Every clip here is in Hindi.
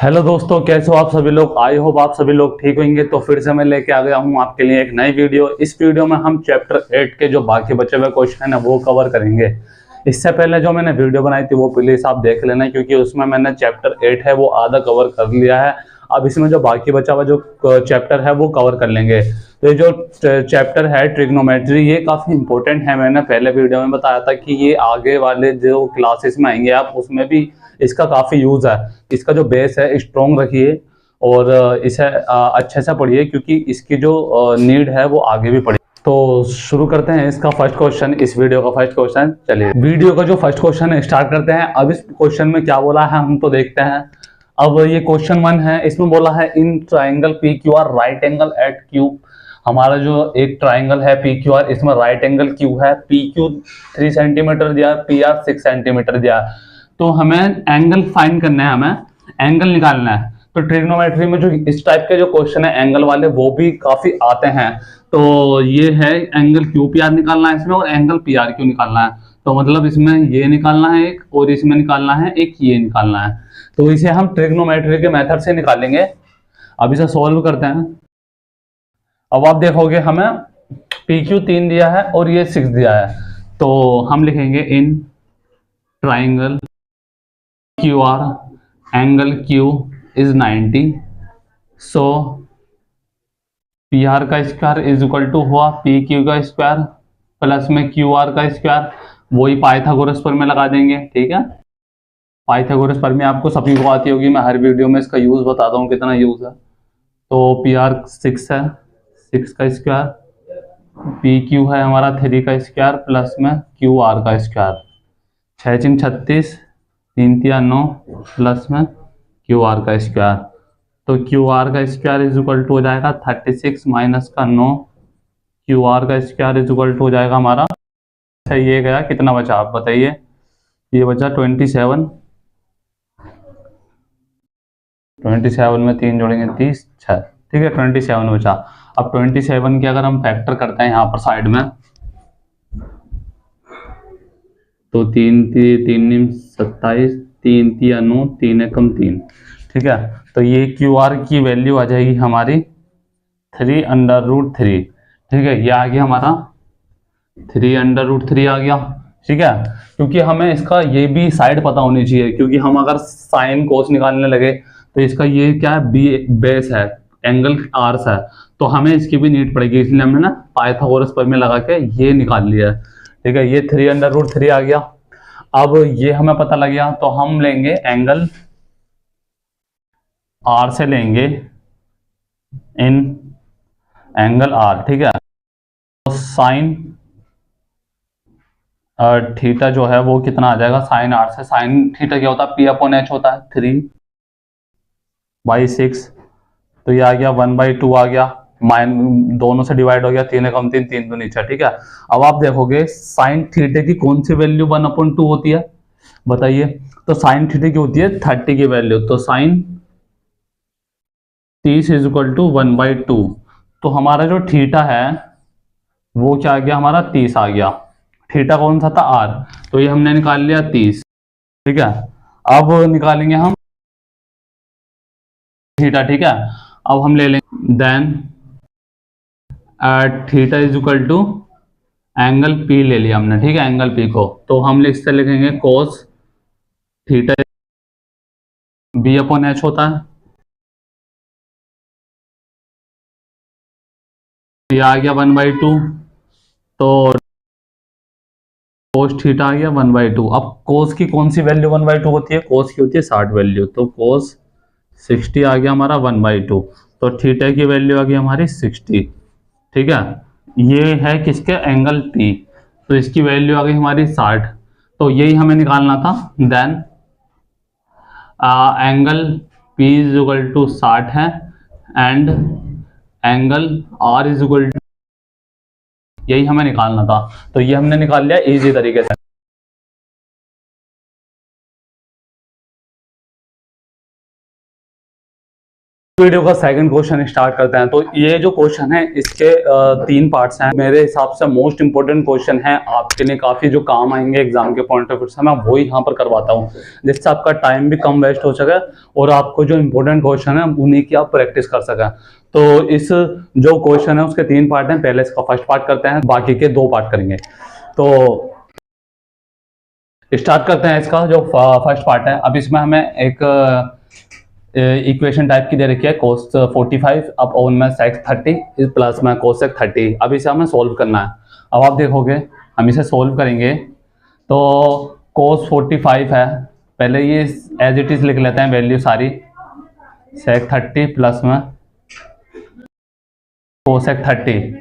हेलो दोस्तों, कैसे हो आप सभी लोग। आई होप आप सभी लोग ठीक होंगे। तो फिर से मैं लेके आ गया हूँ आपके लिए एक नई वीडियो। इस वीडियो में हम चैप्टर 8 के जो बाकी बचे हुए क्वेश्चन है वो कवर करेंगे। इससे पहले जो मैंने वीडियो बनाई थी वो प्लीज आप देख लेना, क्योंकि उसमें मैंने चैप्टर 8 है वो आधा कवर कर लिया है। अब इसमें जो बाकी बचा हुआ जो चैप्टर है वो कवर कर लेंगे। तो ये जो चैप्टर है ट्रिग्नोमेट्री, ये काफ़ी इंपॉर्टेंट है। मैंने पहले वीडियो में बताया था कि ये आगे वाले जो क्लासेस में आएंगे आप उसमें भी इसका काफ़ी यूज़ है। इसका जो बेस है स्ट्रॉन्ग रखिए और इसे अच्छे से पढ़िए, क्योंकि इसकी जो नीड है वो आगे भी पढ़िए। तो शुरू करते हैं इसका फर्स्ट क्वेश्चन, इस वीडियो का फर्स्ट क्वेश्चन। चलिए वीडियो का जो फर्स्ट क्वेश्चन है स्टार्ट करते हैं। अब इस क्वेश्चन में क्या बोला है हम तो देखते हैं। अब ये क्वेश्चन 1 है, इसमें बोला है in triangle P Q R right angle at Q. हमारा जो एक ट्राइंगल है पी क्यू आर, इसमें राइट एंगल क्यू है। पी क्यू 3 सेंटीमीटर दिया, पी आर 6 सेंटीमीटर दिया। तो हमें एंगल फाइंड करना है, हमें एंगल निकालना है। तो ट्रिग्नोमेट्री में जो इस टाइप के जो क्वेश्चन है एंगल वाले वो भी काफी आते हैं। तो ये है एंगल क्यू पी आर निकालना है इसमें, और एंगल पी आर क्यू निकालना है। तो मतलब इसमें ये निकालना है एक, और इसमें निकालना है एक, ये निकालना है। तो इसे हम ट्रिग्नोमेट्री के मेथड से निकालेंगे। अब इसे सोल्व करते हैं। अब आप देखोगे हमें पी क्यू 3 दिया है और ये 6 दिया है। तो हम लिखेंगे in triangle Q R angle Q is 90। So P R का स्क्वायर इज इक्वल टू हुआ पी क्यू का स्क्वायर प्लस में क्यू आर का स्क्वायर। वही पाइथागोरस पर में लगा देंगे, ठीक है। पाइथागोरस पर में आपको सभी को आती होगी, मैं हर वीडियो में इसका यूज बताता हूँ कितना यूज है। तो पी आर 6 है, 6 का स्क्वायर, पी क्यू है हमारा 3 का स्क्वायर प्लस में क्यू आर का स्क्वायर। 6 3 36, 3 3 9 प्लस में क्यू आर का स्क्वायर। तो क्यू आर का स्क्वायर इज इक्वल टू हो जाएगा 36 माइनस का 9, क्यू आर का स्क्वायर इज इक्वल टू हो जाएगा हमारा। अच्छा ये गया, कितना बचा आप बताइए। ये बचा 27, 27 में 3 जोड़ेंगे 30, 6, ठीक है 27 बचा। अब 27 के अगर हम फैक्टर करते हैं यहाँ पर साइड में, तो 3 3 27, 3 3 9, 3 एकम 3, ठीक है। तो ये क्यू आर की वैल्यू आ जाएगी हमारी 3√3, ठीक है। ये आ गया हमारा 3√3 आ गया, ठीक है। क्योंकि हमें इसका ये भी साइड पता होनी चाहिए, क्योंकि हम अगर साइन कोस निकालने लगे तो इसका ये क्या है, बी बेस है, एंगल आर्स है। तो हमें इसकी भी नीड पड़ेगी, इसलिए हमने ना पाइथागोरस पर में लगा के ये निकाल लिया है, ठीक है। ये 3√3 आ गया। अब ये हमें पता लग गया, तो हम लेंगे एंगल आर से लेंगे इन एंगल आर, ठीक है। तो साइन थीटा जो है वो कितना आ जाएगा, साइन आर से साइन थीटा क्या होता है, पी अपॉन एच होता है 3/6। तो ये आ गया 1/2 आ गया, माइन दोनों से डिवाइड हो गया, 3 एकम 3, 3 2 नीचे, ठीक है। अब आप देखोगे साइन थीटे की कौन सी वैल्यू 1/2 होती है बताइए। तो साइन थीटे की होती है 30 की वैल्यू। तो साइन 30 इज इक्वल टू 1/2। तो हमारा जो थीटा है वो क्या आ गया, हमारा 30 आ गया। थीटा कौन सा था, आर। तो ये हमने निकाल लिया 30, ठीक है। अब निकालेंगे हम थीटा, ठीक है। अब हम ले लेंगे then theta is equal to angle P ले लिया हमने, ठीक है, एंगल पी को। तो हम इससे लिखेंगे cos theta B upon H होता है। ये आ गया 1/2। तो कोस थीटा आ गया 1/2। अब कोस की कौन सी वैल्यू 1/2 होती है, कोस की होती है 60 वैल्यू। तो कोस 60 आ गया हमारा 1/2। तो थीटा की वैल्यू आ गई हमारी 60, ठीक है। ये है किसके, एंगल पी। तो इसकी वैल्यू आ गई हमारी 60। तो यही हमें निकालना था। Then angle P is equal to 60 है, and angle R is equal to, यही हमें निकालना था। तो ये हमने निकाल लिया इजी तरीके से। वीडियो का सेकंड क्वेश्चन स्टार्ट करते हैं। तो ये जो क्वेश्चन है इसके 3 पार्ट्स हैं। मेरे हिसाब से मोस्ट इंपोर्टेंट क्वेश्चन है, आपके लिए काफी जो काम आएंगे एग्जाम के पॉइंट ऑफ व्यू से, मैं वो यहाँ पर करवाता हूँ जिससे आपका टाइम भी कम वेस्ट हो सके और आपको जो इंपॉर्टेंट क्वेश्चन है उन्हीं की आप प्रैक्टिस कर सकें। तो इस जो क्वेश्चन है उसके 3 पार्ट हैं। पहले इसका फर्स्ट पार्ट करते हैं, बाकी के 2 पार्ट करेंगे। तो स्टार्ट करते हैं इसका जो फर्स्ट पार्ट है। अब इसमें हमें एक इक्वेशन टाइप की दे रखी है, cos 45 अब ओन में sec 30 प्लस में cosec 30। अब इसे हमें सोल्व करना है। अब आप देखोगे हम इसे सोल्व करेंगे तो cos 45 है, पहले ये एज इट इज लिख लेते हैं वैल्यू सारी, sec 30 प्लस में cosec 30।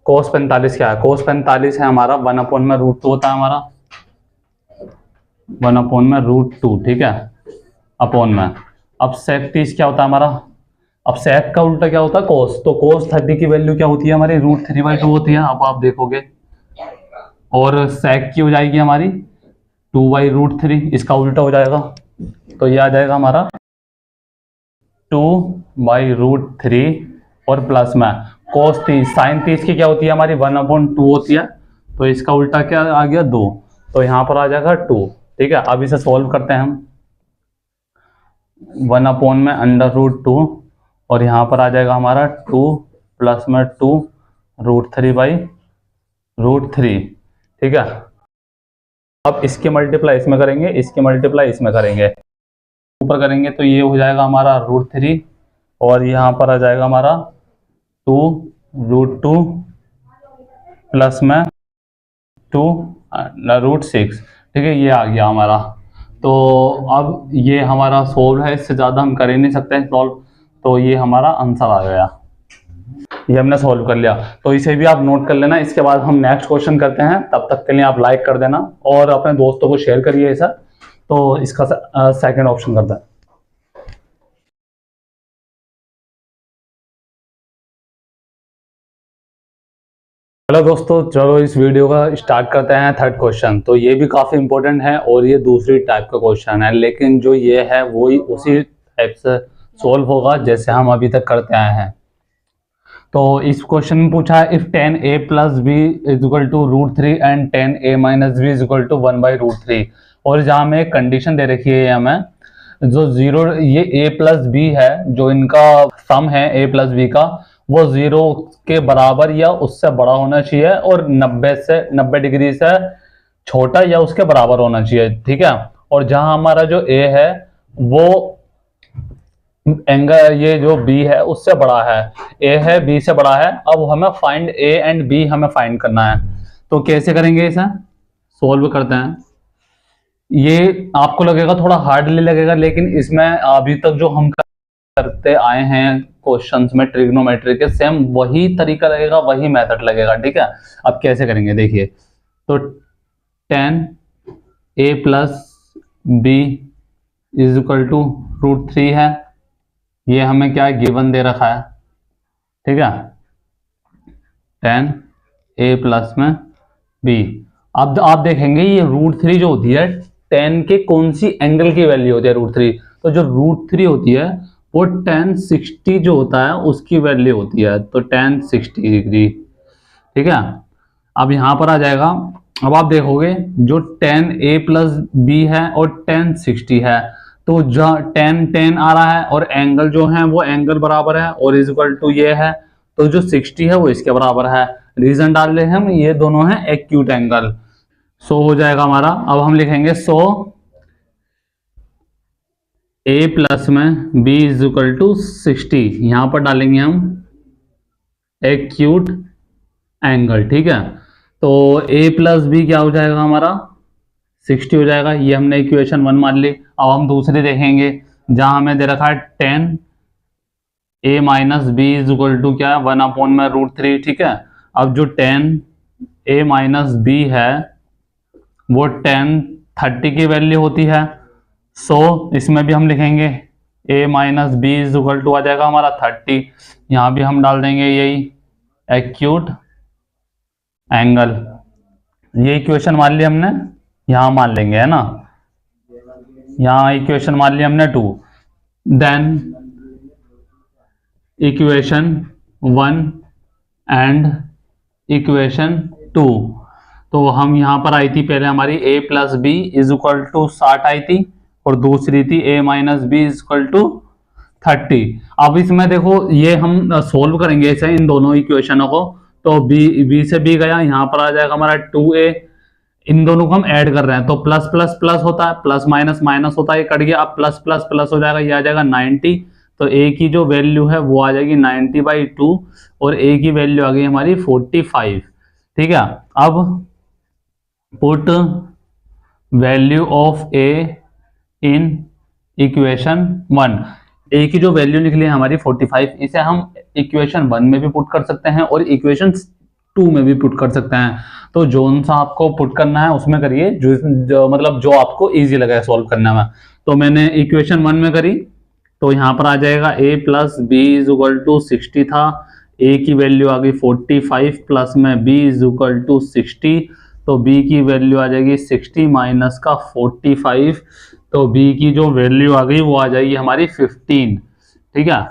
cos 45 क्या है? cos 45 है हमारा 1/√2 होता है हमारा 1/√2, ठीक है, अपॉन में। अब sec 30 क्या होता है हमारा? अब sec का उल्टा क्या होता है? cos। तो cos 30 की वैल्यू क्या होती है हमारी? √3/2 होती है। अब आप देखोगे और sec की हो जाएगी हमारी 2/√3, इसका उल्टा हो जाएगा तो ये आ जाएगा हमारा 2/√3 और प्लस में cos 30 sin 30 की क्या होती है हमारी? 1/2 होती है, तो इसका उल्टा क्या आ गया? 2, तो यहाँ पर आ जाएगा 2, ठीक है। अब इसे सोल्व करते हैं हम, 1/√2 और यहाँ पर आ जाएगा हमारा 2 प्लस में 2√3/√3, ठीक है। अब इसके मल्टीप्लाई इसमें करेंगे, इसके मल्टीप्लाई इसमें करेंगे, ऊपर करेंगे तो ये हो जाएगा हमारा √3 और यहाँ पर आ जाएगा हमारा 2√2 प्लस में 2√6, ठीक है, ये आ गया हमारा। तो अब ये हमारा सोल्व है, इससे ज़्यादा हम कर ही नहीं सकते सॉल्व, तो ये हमारा आंसर आ गया, ये हमने सॉल्व कर लिया। तो इसे भी आप नोट कर लेना। इसके बाद हम नेक्स्ट क्वेश्चन करते हैं, तब तक के लिए आप लाइक कर देना और अपने दोस्तों को शेयर करिए ऐसा। तो इसका सेकंड ऑप्शन करते हैं। हेलो दोस्तों, चलो इस वीडियो का स्टार्ट करते हैं थर्ड क्वेश्चन। तो ये भी काफ़ी इंपॉर्टेंट है और ये दूसरी टाइप का क्वेश्चन है, लेकिन जो ये है वो ही उसी टाइप से सोल्व होगा जैसे हम अभी तक करते आए हैं। तो इस क्वेश्चन में पूछा है if 10a + b = √3 and 10a - b = 1/√3, और जहाँ हमें एक कंडीशन दे रखी है हमें जो 0, ये a + b है, जो इनका सम है a + b का, वो 0 के बराबर या उससे बड़ा होना चाहिए और 90 डिग्री से छोटा या उसके बराबर होना चाहिए, ठीक है। और जहां हमारा जो a है वो एंगल, ये जो b है उससे बड़ा है, a है b से बड़ा है। अब हमें फाइंड a एंड b हमें फाइंड करना है। तो कैसे करेंगे इसे? सोल्व करते हैं। ये आपको लगेगा थोड़ा हार्डली लगेगा, लेकिन इसमें अभी तक जो हम करते आए हैं क्वेश्चंस में ट्रिग्नोमेट्री के, सेम वही तरीका लगेगा, वही मेथड लगेगा, ठीक है। अब कैसे करेंगे देखिए। तो 10a + b = √3 है, ये हमें क्या गिवन दे रखा है, ठीक है, 10a प्लस में b। अब आप देखेंगे ये √3 जो होती है 10 के कौन सी एंगल की वैल्यू होती है √3, तो जो √3 होती है वो tan 60 जो होता है उसकी वैल्यू होती है, तो tan 60 डिग्री, ठीक है। अब यहां पर आ जाएगा, अब आप देखोगे जो tan a + b है और tan 60 है, तो जहाँ tan आ रहा है और एंगल जो है वो एंगल बराबर है और इक्वल टू ये है, तो जो 60 है वो इसके बराबर है। रीजन डाल रहे हैं हम, ये दोनों है एक्यूट एंगल। सो हो जाएगा हमारा, अब हम लिखेंगे सो a प्लस में b = 60, यहां पर डालेंगे हम एक्यूट एंगल, ठीक है। तो a + b क्या हो जाएगा हमारा 60 हो जाएगा, ये हमने इक्वेशन 1 मान ली। अब हम दूसरी देखेंगे जहां हमें दे रखा है 10a - b = क्या है 1/√3, ठीक है। अब जो 10a - b है वो tan 30 की वैल्यू होती है, सो इसमें भी हम लिखेंगे a - b = आ जाएगा हमारा 30, यहाँ भी हम डाल देंगे यही एक्यूट एंगल। ये इक्वेशन मान ली हमने, यहाँ मान लेंगे, है ना, यहाँ इक्वेशन मान ली हमने 2। Then equation 1 and equation 2। तो हम यहाँ पर आई थी पहले हमारी a plus B is equal to 60 आई थी, और दूसरी थी a minus B is equal to 30। अब इसमें देखो ये हम सोल्व करेंगे ऐसे इन दोनों इक्वेशनों को। तो b से b गया, यहाँ पर आ जाएगा हमारा 2a। इन दोनों को हम ऐड कर रहे हैं तो प्लस प्लस प्लस होता है, प्लस माइनस माइनस होता है, ये कट गया। अब प्लस प्लस प्लस हो जाएगा, ये आ जाएगा 90। तो a की जो वैल्यू है वो आ जाएगी 90/2, और a की वैल्यू आ गई हमारी 45। ठीक है, अब put value of a in equation 1। a की जो वैल्यू निकली है हमारी 45, इसे हम इक्वेशन 1 में भी पुट कर सकते हैं और इक्वेशन 2 में भी पुट कर सकते हैं। तो जोन सा आपको पुट करना है उसमें करिए, जो मतलब जो आपको इजी लगे सॉल्व करने में। तो मैंने इक्वेशन 1 में करी, तो यहाँ पर आ जाएगा a plus B is equal to 60 था, a की वैल्यू आ गई 45 प्लस में b इज इक्वल टू 60। तो b की वैल्यू आ जाएगी 60 माइनस का 45। तो b की जो वैल्यू आ गई वो आ जाएगी हमारी 15। ठीक है,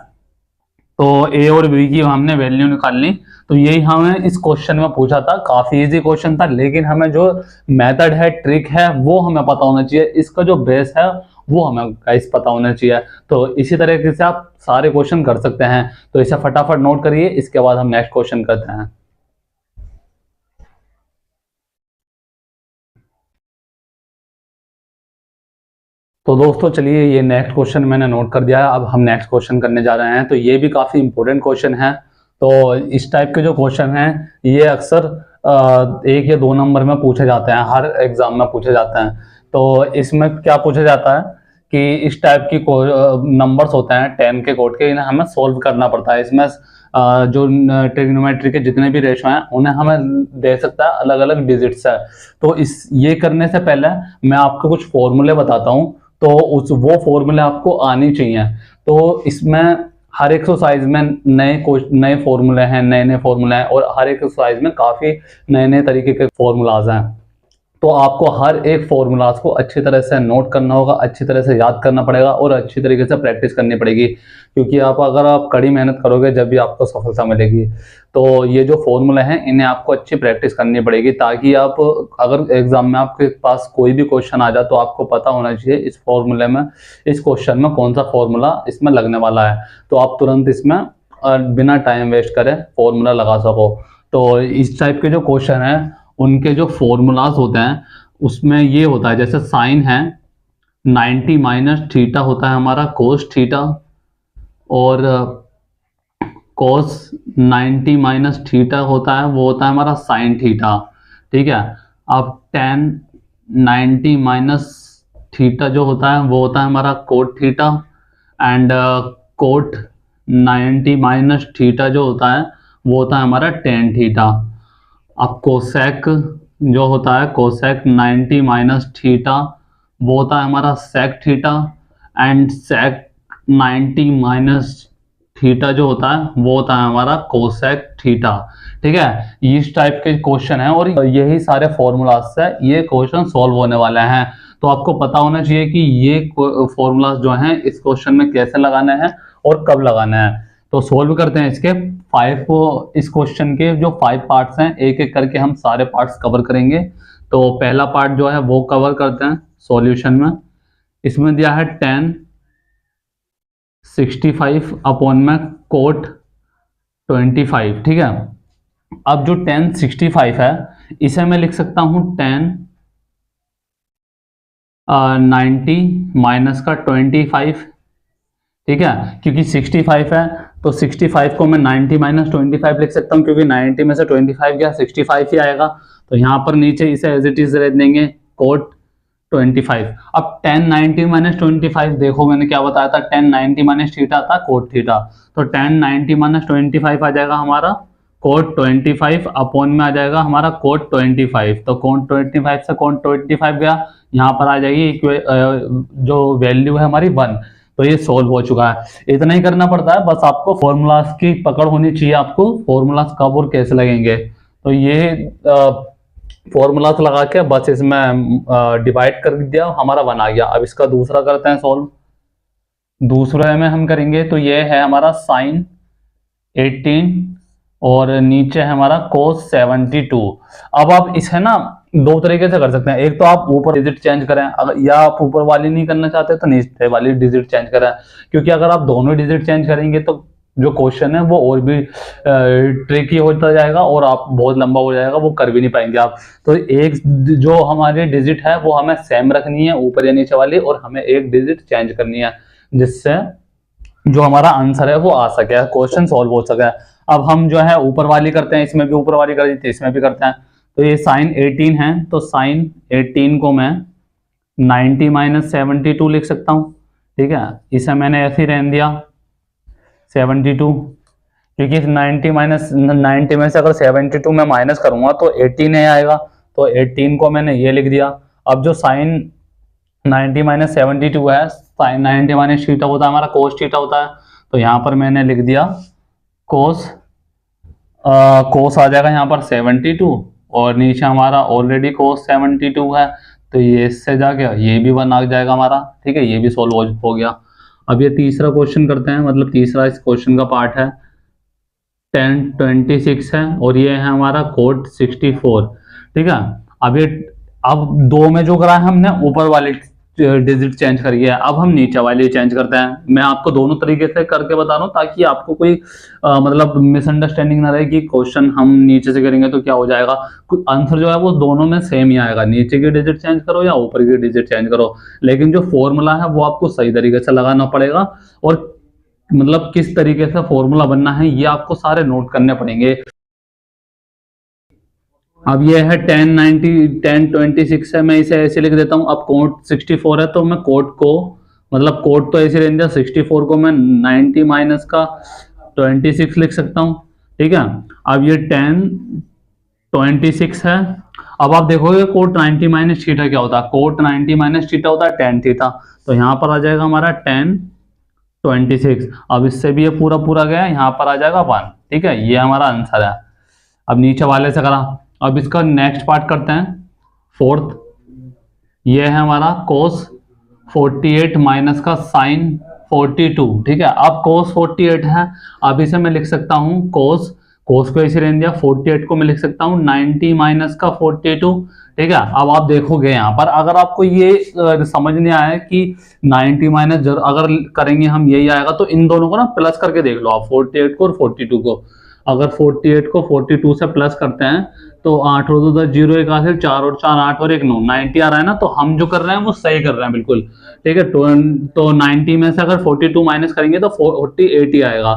तो a और b की हमने वैल्यू निकाल ली। तो यही हमें इस क्वेश्चन में पूछा था, काफी इजी क्वेश्चन था, लेकिन हमें जो मेथड है, ट्रिक है, वो हमें पता होना चाहिए। इसका जो बेस है वो हमें गाइस पता होना चाहिए। तो इसी तरीके से आप सारे क्वेश्चन कर सकते हैं। तो इसे फटाफट नोट करिए, इसके बाद हम नेक्स्ट क्वेश्चन करते हैं। तो दोस्तों चलिए, ये नेक्स्ट क्वेश्चन मैंने नोट कर दिया है। अब हम नेक्स्ट क्वेश्चन करने जा रहे हैं। तो ये भी काफ़ी इंपॉर्टेंट क्वेश्चन है। तो इस टाइप के जो क्वेश्चन हैं ये अक्सर 1 या 2 नंबर में पूछे जाते हैं, हर एग्जाम में पूछे जाते हैं। तो इसमें क्या पूछा जाता है कि इस टाइप की नंबर्स होते हैं 10 के कोड के, इन्हें हमें सोल्व करना पड़ता है। इसमें जो ट्रिग्नोमेट्री के जितने भी रेशो हैं उन्हें हमें दे सकता है अलग अलग डिजिट्स है। तो ये करने से पहले मैं आपको कुछ फॉर्मूले बताता हूँ, तो वो फॉर्मूले आपको आनी चाहिए। तो इसमें हर एक्सरसाइज में नए फॉर्मूले हैं, नए फॉर्मूले हैं, और हर एक्सरसाइज में काफ़ी नए तरीके के फॉर्मूलाज हैं। तो आपको हर एक फॉर्मूलाज को अच्छी तरह से नोट करना होगा, अच्छी तरह से याद करना पड़ेगा, और अच्छी तरीके से प्रैक्टिस करनी पड़ेगी। क्योंकि अगर आप कड़ी मेहनत करोगे जब भी आपको सफलता मिलेगी। तो ये जो फॉर्मूले हैं इन्हें आपको अच्छी प्रैक्टिस करनी पड़ेगी, ताकि आप अगर एग्जाम में आपके पास कोई भी क्वेश्चन आ जाए तो आपको पता होना चाहिए इस फॉर्मूले में, इस क्वेश्चन में कौन सा फॉर्मूला इसमें लगने वाला है। तो आप तुरंत इसमें बिना टाइम वेस्ट करे फॉर्मूला लगा सको। तो इस टाइप के जो क्वेश्चन हैं उनके जो फॉर्मूलाज होते हैं उसमें ये होता है, जैसे साइन है 90 माइनस थीटा होता है हमारा कोस थीटा, और कोस 90 माइनस थीटा होता है वो होता है हमारा साइन थीटा। ठीक है, अब tan 90 माइनस थीटा जो होता है वो होता है हमारा cot theta, and cot 90 minus theta जो होता है वो होता है हमारा tan थीटा। अब कोसेक जो होता है, कोसेक 90 माइनस थीटा वो होता है हमारा sec theta, and sec 90 minus theta जो होता है वो होता है हमारा कोसेक थीटा। ठीक है, इस टाइप के क्वेश्चन है, और यही सारे फॉर्मूलाज से ये क्वेश्चन सॉल्व होने वाले हैं। तो आपको पता होना चाहिए कि ये फॉर्मूलाज जो हैं इस क्वेश्चन में कैसे लगाने हैं और कब लगाने हैं। तो सॉल्व करते हैं इसके 5, इस क्वेश्चन के जो 5 पार्ट्स हैं, एक एक करके हम सारे पार्ट्स कवर करेंगे। तो पहला पार्ट जो है वो कवर करते हैं सॉल्यूशन में। इसमें दिया है tan 65 अपॉन में कोट 25। ठीक है, अब जो tan 65 है इसे मैं लिख सकता हूं tan 90 माइनस का 25। ठीक है, क्योंकि 65 है तो 65 को मैं 90 माइनस 25 लिख सकता हूं, क्योंकि 90 में से 25 गया 65 ही आएगा। तो यहां पर नीचे इसे एज इट इज रख देंगे कोट 25। अब tan 90 माइनस 25 देखो मैंने क्या बताया था, tan 90 माइनस थीटा था कोट थीटा। तो tan 90 माइनस 25 आ जाएगा हमारा कोट 25 अपॉन में आ जाएगा हमारा कोट 25। तो कोट 25 से कोट 25 गया, यहाँ पर आ जाएगी जो वैल्यू है हमारी 1। तो ये सोल्व हो चुका है। इतना ही करना पड़ता है, बस आपको फॉर्मूलाज की पकड़ होनी चाहिए, आपको फॉर्मूलाज कब और कैसे लगेंगे। तो ये फॉर्मूलाज लगा के बस इसमें डिवाइड कर दिया, हमारा 1 आ गया। अब इसका दूसरा करते हैं सॉल्व। दूसरे में हम करेंगे तो ये है हमारा साइन 18 और नीचे है हमारा cos 72। अब आप इसे ना दो तरीके से कर सकते हैं, एक तो आप ऊपर डिजिट चेंज करें, अगर या आप ऊपर वाली नहीं करना चाहते तो नीचे वाली डिजिट चेंज करें, क्योंकि अगर आप दोनों डिजिट चेंज करेंगे तो जो क्वेश्चन है वो और भी ट्रिकी होता जाएगा और आप बहुत लंबा हो जाएगा, वो कर भी नहीं पाएंगे आप। तो एक जो हमारी डिजिट है वो हमें सेम रखनी है ऊपर या नीचे वाली, और हमें एक डिजिट चेंज करनी है जिससे जो हमारा आंसर है वो आ सके, क्वेश्चन सॉल्व हो सके। अब हम जो है ऊपर वाली करते हैं, इसमें भी ऊपर वाली कर दी थी, इसमें भी करते हैं। तो ये साइन 18 है, तो साइन 18 को मैं 90 माइनस 72 लिख सकता हूँ, ठीक है। इसे मैंने ऐसे ही रहने दिया 72, क्योंकि 90 माइनस 90 में से अगर 72 में माइनस करूंगा तो 18 ही आएगा, तो 18 को मैंने ये लिख दिया। अब जो साइन 90 माइनस 72 है, साइन 90 माइनस थीटा होता है हमारा कोस थीटा होता है, तो यहाँ पर मैंने लिख दिया कोस आ जाएगा यहाँ पर 72, और नीचे हमारा ऑलरेडी कोस 72 है, तो ये इससे जाके ये भी 1 आ जाएगा हमारा, ठीक है। ये भी सोल्व हो गया। अब ये तीसरा क्वेश्चन करते हैं, मतलब तीसरा इस क्वेश्चन का पार्ट है, tan 26 है और ये है हमारा cot 64, ठीक है। अब दो में जो करा है हमने ऊपर वाली डिजिट चेंज करी है, अब हम नीचे वाली चेंज करते हैं। मैं आपको दोनों तरीके से करके बता रहा हूँ ताकि आपको कोई मतलब मिसअंडरस्टैंडिंग ना रहे कि क्वेश्चन हम नीचे से करेंगे तो क्या हो जाएगा। आंसर जो है वो दोनों में सेम ही आएगा, नीचे की डिजिट चेंज करो या ऊपर की डिजिट चेंज करो, लेकिन जो फॉर्मूला है वो आपको सही तरीके से लगाना पड़ेगा, और मतलब किस तरीके से फॉर्मूला बनना है ये आपको सारे नोट करने पड़ेंगे। अब ये है tan 26 है, मैं इसे ऐसे लिख देता हूं। अब कोट 64 है तो मैं कोट को मतलब कोट तो ऐसे रहने दिया, 64 को मैं 90 माइनस का 26 लिख सकता हूं, ठीक है। अब ये tan 26 है। अब आप देखोगे कोट 90 माइनस थीटा क्या होता है, कोट 90 माइनस थीटा होता है tan थीटा, तो यहाँ पर आ जाएगा हमारा tan 26। अब इससे भी ये पूरा गया, यहाँ पर आ जाएगा 1, ठीक है। ये हमारा आंसर है। अब नीचे वाले से करा, अब इसका नेक्स्ट पार्ट करते हैं, फोर्थ। ये है हमारा cos 48 माइनस का sin 42, ठीक है। अब cos 48 है, अब इसे मैं लिख सकता हूँ cos को इसे रहने दिया, 48 को मैं लिख सकता हूँ 90 माइनस का 42, ठीक है। अब आप देखोगे यहाँ पर अगर आपको ये समझ नहीं आया कि 90 माइनस अगर करेंगे हम यही आएगा, तो इन दोनों को ना प्लस करके देख लो आप, 48 को और 42 को। अगर 48 को 42 से प्लस करते हैं तो 8 और 2 0, 1 8 4 और 4 8 और 1 9, 90 आ रहा है ना, तो हम जो कर रहे हैं वो सही कर रहे हैं बिल्कुल, ठीक है। तो 90 में से अगर 42 माइनस करेंगे तो 48 ही आएगा,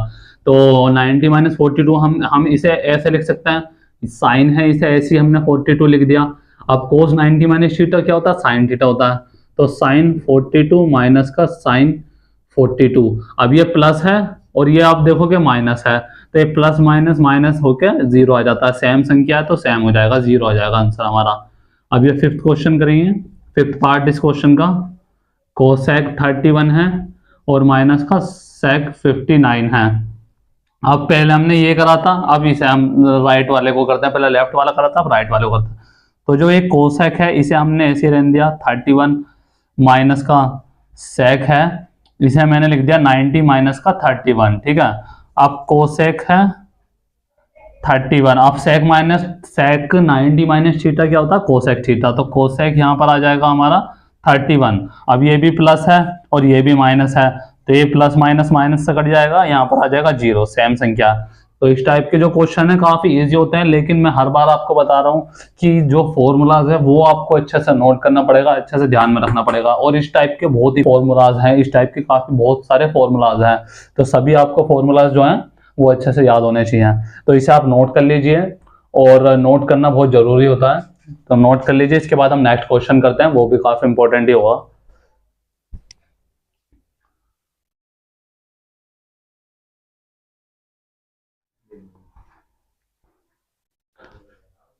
तो 90 माइनस 42 हम इसे ऐसे लिख सकते हैं, साइन है इसे ऐसे हमने 42 लिख दिया। अब कोस 90 माइनस थीटा क्या होता है, साइन थीटा होता है, तो साइन 42 माइनस का साइन 42। अब ये प्लस है और ये आप देखोगे माइनस है, तो ये प्लस माइनस माइनस होके 0 आ जाता है, सेम संख्या है तो सेम हो जाएगा, 0 आ जाएगा आंसर हमारा। अब ये फिफ्थ क्वेश्चन करेंगे, फिफ्थ पार्ट इस क्वेश्चन का, कोसेक 31 है और माइनस का सेक 59 है। अब पहले हमने ये करा था, अब इसे हम राइट वाले को करते हैं, पहले लेफ्ट वाला करा था अब राइट वाले को करते हैं। तो जो एक कोसेक है इसे हमने ऐसे रहने दिया, 31 माइनस का सेक है, इसे मैंने लिख दिया 90 माइनस का 31, ठीक है। अब कोसेक है 31, अब sec minus sec 90 minus theta क्या होता है, कोसेक थीटा, तो कोसेक यहाँ पर आ जाएगा हमारा 31। अब ये भी प्लस है और ये भी माइनस है, तो ये प्लस माइनस माइनस से कट जाएगा, यहाँ पर आ जाएगा 0, सेम संख्या। तो इस टाइप के जो क्वेश्चन है काफी इजी होते हैं, लेकिन मैं हर बार आपको बता रहा हूँ कि जो फॉर्मूलाज है वो आपको अच्छे से नोट करना पड़ेगा, अच्छे से ध्यान में रखना पड़ेगा। और इस टाइप के बहुत ही फॉर्मूलाज हैं, इस टाइप के काफी बहुत सारे फॉर्मूलाज हैं, तो सभी आपको फॉर्मूलाज जो हैं वो अच्छे से याद होने चाहिए। तो इसे आप नोट कर लीजिए, और नोट करना बहुत जरूरी होता है, तो नोट कर लीजिए। इसके बाद हम नेक्स्ट क्वेश्चन करते हैं, वो भी काफी इंपॉर्टेंट ही होगा।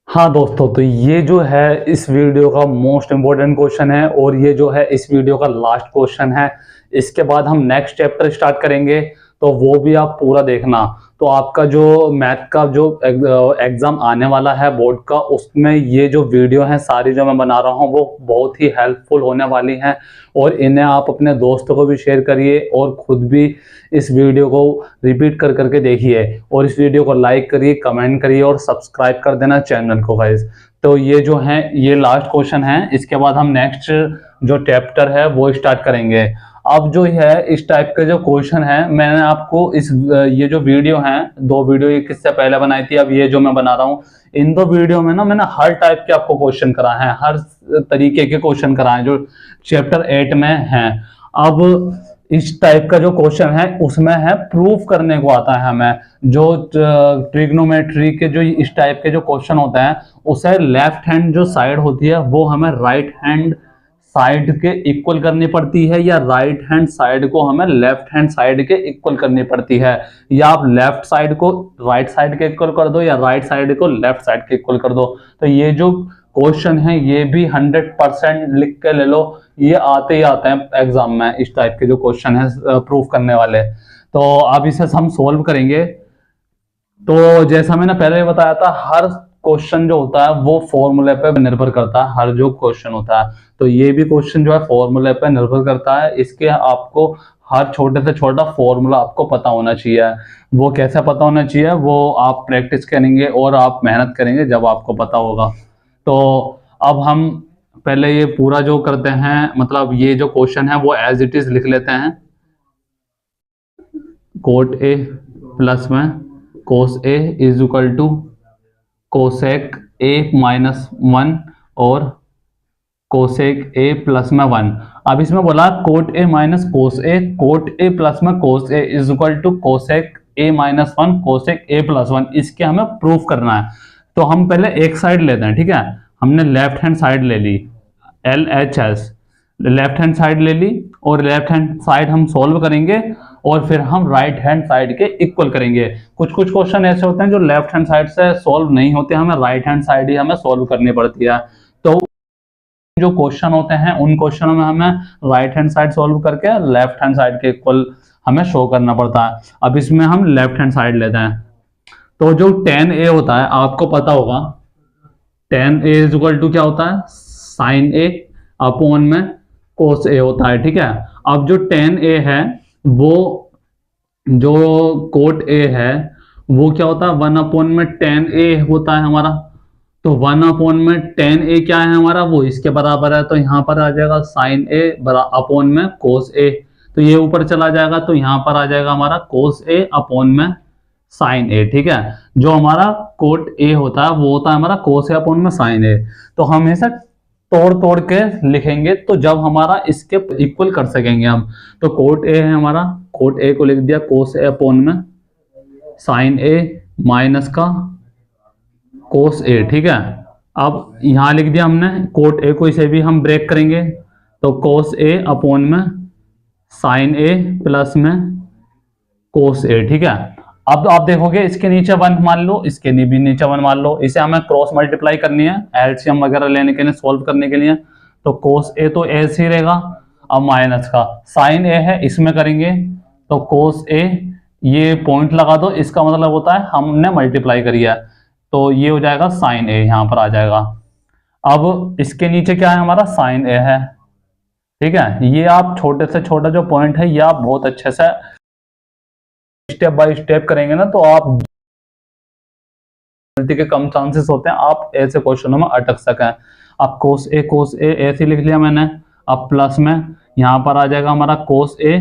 हाँ दोस्तों, तो ये जो है इस वीडियो का मोस्ट इम्पोर्टेंट क्वेश्चन है, और ये जो है इस वीडियो का लास्ट क्वेश्चन है। इसके बाद हम नेक्स्ट चैप्टर स्टार्ट करेंगे। तो वो भी आप पूरा देखना। तो आपका जो मैथ का जो एग्जाम आने वाला है बोर्ड का, उसमें ये जो वीडियो है सारी जो मैं बना रहा हूँ वो बहुत ही हेल्पफुल होने वाली हैं, और इन्हें आप अपने दोस्तों को भी शेयर करिए और खुद भी इस वीडियो को रिपीट कर करके देखिए, और इस वीडियो को लाइक करिए, कमेंट करिए और सब्सक्राइब कर देना चैनल को गाइस। तो ये जो है ये लास्ट क्वेश्चन है, इसके बाद हम नेक्स्ट जो चैप्टर है वो स्टार्ट करेंगे। अब जो है इस टाइप के जो क्वेश्चन है, मैंने आपको ये जो वीडियो है, 2 वीडियो ये किससे पहले बनाई थी, अब ये जो मैं बना रहा हूँ, इन 2 वीडियो में ना मैंने हर टाइप के आपको क्वेश्चन कराए हैं, हर तरीके के क्वेश्चन कराए जो चैप्टर 8 में हैं। अब इस टाइप का जो क्वेश्चन है उसमें है प्रूफ करने को आता है हमें, जो ट्रिग्नोमेट्री के जो इस टाइप के जो क्वेश्चन होते हैं, उसे लेफ्ट हैंड जो साइड होती है वो हमें राइट हैंड साइड के इक्वल करनी पड़ती है, या राइट हैंड साइड को हमें लेफ्ट हैंड साइड के इक्वल करनी पड़ती है, या आप लेफ्ट साइड को राइट साइड के इक्वल कर दो या राइट साइड को लेफ्ट साइड के इक्वल कर दो। तो ये जो क्वेश्चन है ये भी 100% लिख के ले लो, ये आते ही आते हैं एग्जाम में, इस टाइप के जो क्वेश्चन है प्रूफ करने वाले। तो अब इसे हम सोल्व करेंगे। तो जैसा मैंने पहले बताया था, हर क्वेश्चन जो होता है वो फॉर्मूले पे निर्भर करता है, हर जो क्वेश्चन होता है, तो ये भी क्वेश्चन जो है फॉर्मूले पे निर्भर करता है। इसके आपको हर छोटे से छोटा फॉर्मूला आपको पता होना चाहिए। वो कैसे पता होना चाहिए, वो आप प्रैक्टिस करेंगे और आप मेहनत करेंगे जब आपको पता होगा। तो अब हम पहले ये पूरा जो करते हैं, मतलब ये जो क्वेश्चन है वो एज इट इज लिख लेते हैं। कोट ए प्लस में cos A is equal to cosec A minus 1 और कोसेक ए प्लस में 1। अब इसमें बोला cot A minus cos A, cot A plus में cos A is equal to cosec A minus 1 cosec A plus 1। इसके हमें प्रूफ करना है। तो हम पहले एक साइड लेते हैं, ठीक है। हमने लेफ्ट हैंड साइड ले ली, LHS लेफ्ट हैंड साइड ले ली, और लेफ्ट हैंड साइड हम सॉल्व करेंगे और फिर हम राइट हैंड साइड के इक्वल करेंगे। कुछ कुछ क्वेश्चन ऐसे होते हैं जो लेफ्ट हैंड साइड से सॉल्व नहीं होते, हमें राइट हैंड साइड ही हमें सॉल्व करनी पड़ती है। तो जो क्वेश्चन होते हैं उन क्वेश्चनों में हमें राइट हैंड साइड सॉल्व करके लेफ्ट हैंड साइड के इक्वल हमें शो करना पड़ता है। अब इसमें हम लेफ्ट हैंड साइड लेते हैं। तो जो tan A होता है आपको पता होगा, tan A is equal to क्या होता है, sin A अपॉन में cos A होता है, ठीक है। अब जो tan A है वो जो cot A है वो क्या होता है, 1 अपॉन में tan A होता है हमारा। तो 1 अपॉन में tan A क्या है हमारा, वो इसके बराबर है, तो यहाँ पर आ जाएगा sin A अपॉन में cos A। तो ये ऊपर चला जाएगा, तो यहाँ पर आ जाएगा हमारा cos A अपॉन में साइन ए, ठीक है। जो हमारा कोट ए होता है वो होता है हमारा कोस ए अपॉन में साइन ए। तो हम ऐसा तोड़ तोड़ के लिखेंगे, तो जब हमारा इसके इक्वल कर सकेंगे हम। तो कोट ए है हमारा, कोट ए को लिख दिया कोस ए अपॉन में साइन ए माइनस का कोस ए, ठीक है। अब यहां लिख दिया हमने कोट ए को, इसे भी हम ब्रेक करेंगे, तो कोस ए अपॉन में साइन ए प्लस में कोस ए, ठीक है। अब आप देखोगे इसके नीचे 1 मान लो, इसके भी नीचे 1 मान लो, इसे हमें क्रॉस मल्टीप्लाई करनी है एलसीएम वगैरह लेने के लिए, सॉल्व करने के लिए। तो कोस ए तो ऐसे ही रहेगा, अब माइनस का साइन ए है इसमें करेंगे, तो कोस ए ये पॉइंट लगा दो, इसका मतलब होता है हमने मल्टीप्लाई करी है, तो ये हो जाएगा साइन ए, यहां पर आ जाएगा। अब इसके नीचे क्या है हमारा, साइन ए है, ठीक है। ये आप छोटे से छोटा जो पॉइंट है ये आप बहुत अच्छे से स्टेप बाय स्टेप करेंगे ना, तो आप गलती के कम चांसेस होते हैं, आप ऐसे क्वेश्चनों में अटक सकें। अब कोस ए ऐसे लिख लिया मैंने, अब प्लस में यहां पर आ जाएगा हमारा कोस ए,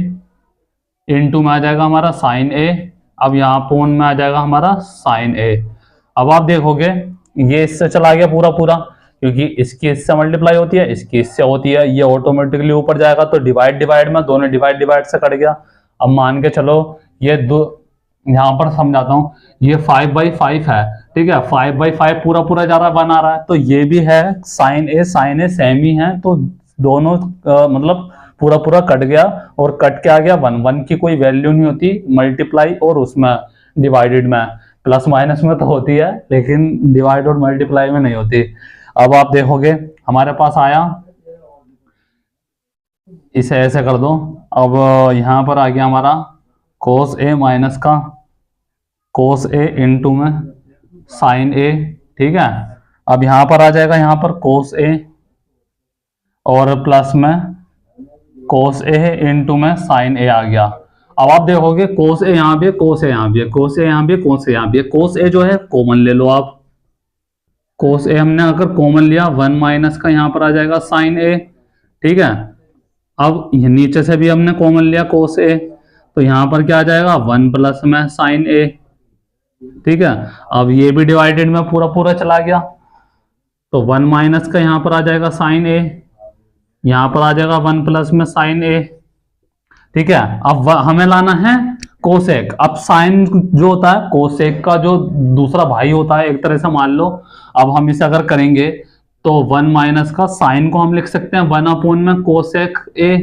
इनटू में आ जाएगा हमारा साइन ए, अब यहाँ पोन में आ जाएगा हमारा साइन ए। अब आप देखोगे ये इससे चला गया पूरा पूरा, क्योंकि इसकी इससे मल्टीप्लाई होती है, इसकी इससे होती है, ये ऑटोमेटिकली ऊपर जाएगा, तो डिवाइड डिवाइड में दोनों डिवाइड से कट गया। अब मान के चलो ये दो, यहां पर समझाता हूं, ये 5/5 है, ठीक है। 5/5 पूरा पूरा जा रहा है, 1 आ रहा है, तो ये भी है साइन ए सेम ही है, तो दोनों मतलब पूरा पूरा कट गया, और कट के आ गया 1 की कोई वैल्यू नहीं होती मल्टीप्लाई और उसमें डिवाइडेड में, प्लस माइनस में तो होती है लेकिन डिवाइड और मल्टीप्लाई में नहीं होती। अब आप देखोगे हमारे पास आया, इसे ऐसे कर दो, अब यहां पर आ गया हमारा कोस ए माइनस का कोस ए इंटू में साइन ए, ठीक है। अब यहां पर आ जाएगा, यहां पर कोस ए और प्लस में कोस ए है इंटू में साइन ए आ गया। अब आप देखोगे कोस ए यहां भी है, कोस ए यहां भी है, कोस ए यहां भी है, कोस ए यहां भी है। कोस ए जो है कॉमन ले लो आप, कोस ए हमने अगर कॉमन लिया 1 माइनस का यहां पर आ जाएगा साइन ए, ठीक है। अब नीचे से भी हमने कॉमन लिया कोस ए, तो यहां पर क्या आ जाएगा 1 प्लस में साइन ए, ठीक है। अब ये भी डिवाइडेड में पूरा पूरा चला गया, तो 1 माइनस का यहां पर आ जाएगा साइन ए, यहां पर आ जाएगा 1 प्लस में साइन ए, ठीक है। अब हमें लाना है कोसेक। अब साइन जो होता है कोसेक का जो दूसरा भाई होता है एक तरह से मान लो। अब हम इसे अगर करेंगे तो 1 माइनस का साइन को हम लिख सकते हैं 1 अपॉन में कोसेक ए,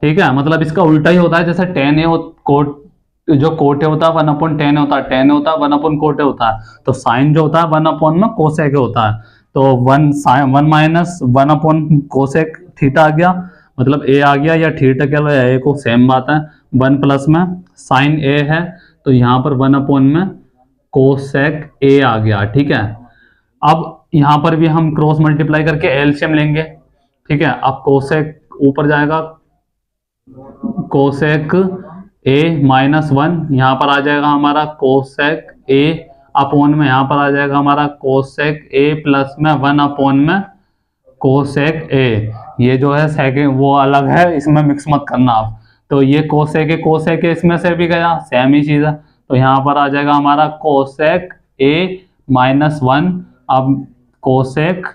ठीक है। मतलब इसका उल्टा ही होता है, जैसे टेन ए कोट जो कोट ए होता है 1 अपॉन टेन होता है, टेन ए होता है 1 अपॉन कोट ए होता है, तो साइन जो होता है 1 अपॉन में कोसेक होता है। तो 1 माइनस 1 अपॉन कोसेक थीटा आ गया, मतलब ए आ गया, या थीटा क्या ए को सेम बात है। 1 प्लस में साइन ए है, तो यहाँ पर 1 अपॉन में कोसेक ए आ गया, ठीक है। अब यहाँ पर भी हम क्रॉस मल्टीप्लाई करके एलसीएम लेंगे, ठीक है। अब कोसेक ऊपर जाएगा, कोसेक ए माइनस 1, यहाँ पर आ जाएगा हमारा कोसेक ए अपॉन में यहाँ पर आ जाएगा हमारा कोसेक ए प्लस में 1 अपॉन में कोसेक ए। ये जो है सेकंड वो अलग है, इसमें मिक्स मत करना आप। तो ये कोसेक इसमें से भी गया, सेम ही चीज है। तो यहाँ पर आ जाएगा हमारा कोसेक ए माइनस 1, अब कोसेक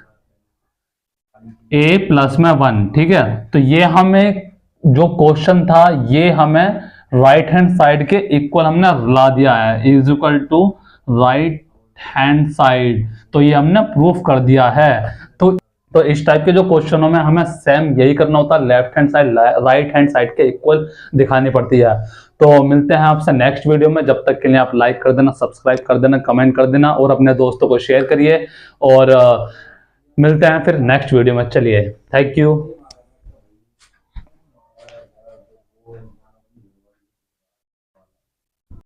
ए प्लस में 1, ठीक है। तो ये हमें जो क्वेश्चन था ये हमें राइट हैंड साइड के इक्वल हमने ला दिया है, is equal to right hand side. तो ये हमने प्रूफ कर दिया है। तो इस टाइप के जो क्वेश्चनों में हमें सेम यही करना होता है, left hand side right hand side के इक्वल दिखानी पड़ती है। तो मिलते हैं आपसे नेक्स्ट वीडियो में, जब तक के लिए आप लाइक कर देना, सब्सक्राइब कर देना, कमेंट कर देना और अपने दोस्तों को शेयर करिए। और मिलते हैं फिर नेक्स्ट वीडियो में। चलिए, थैंक यू।